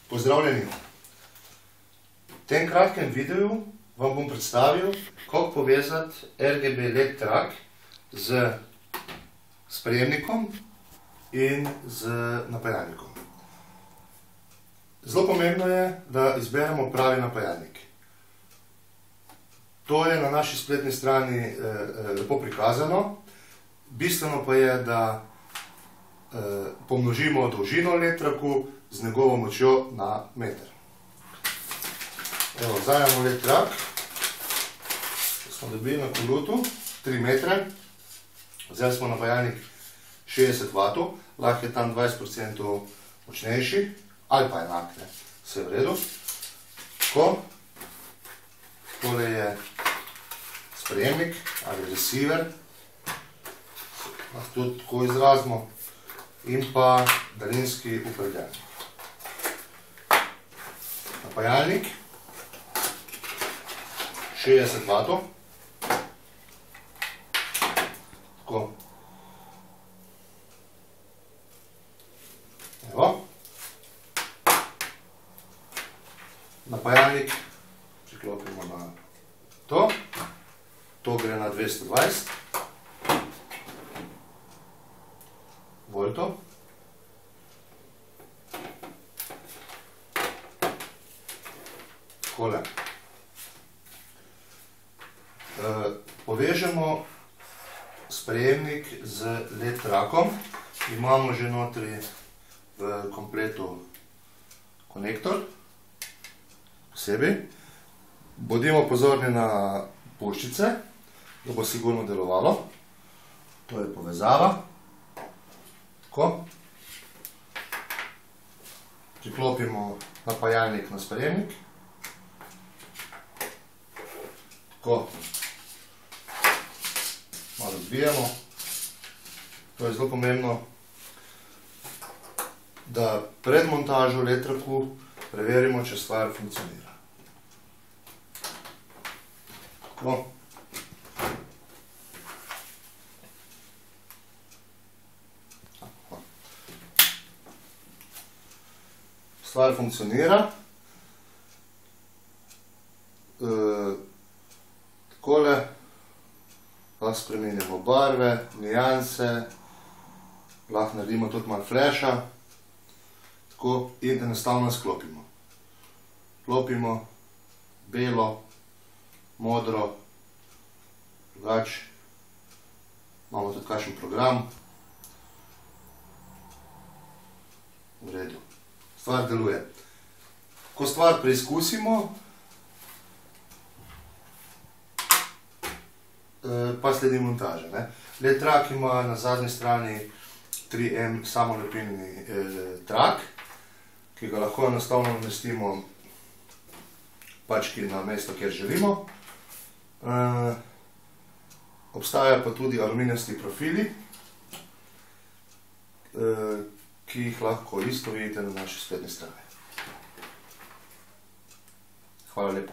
Pozdravljeni! V tem kratkem videu vam bom predstavil, kako povezati RGB LED trak z sprejemnikom in z napajalnikom. Zelo pomembno je, da izberemo pravi napajalnik. To je na naši spletni strani lepo prikazano. Bistveno pa je, da pomnožimo dolžino LED traku z njegovo močjo na meter. Evo, vzamemo LED trak, smo dobili na kolutu 3 metre, vzeli smo napajalnik 60 W, lahko je tam 20% močnejši, ali pa enak, vse v redu. Tako, tole je sprejemnik ali receiver, lahko tudi tako izrazimo, in pa daljinski upravljalnik. Napajalnik 60 W. Tako. Evo. Napajalnik priklopimo na to. To gre na 220 voltov. Takole. Povežemo sprejemnik z LED trakom. Imamo že notri v kompletu konektor. Posebej. Bodimo pozorni na puščice, da bo sigurno delovalo. To je povezava. Tako. Priklopimo napajalnik na sprejemnik. Tako. Malo odbijemo. To je zelo pomembno, da pred montažo LED traku preverimo, če stvar funkcionira. Tako. Stvar funkcionira. Takole. Lahko spremenimo barve, nijanse, lahko naredimo tudi malo flasha. Tako, in enostavno sklopimo. Klopimo belo, modro, drugače. Imamo tudi kakšen program. V redu. Stvar deluje. Ko stvar preizkusimo, pa sledi montaža. LED trak ima na zadnji strani 3M samolepilni trak, ki ga lahko enostavno namestimo pački na mesto, kjer želimo. Obstajajo pa tudi aluminijasti profili, ki jih lahko isto vidite na naši spletni strani. Hvala lepa.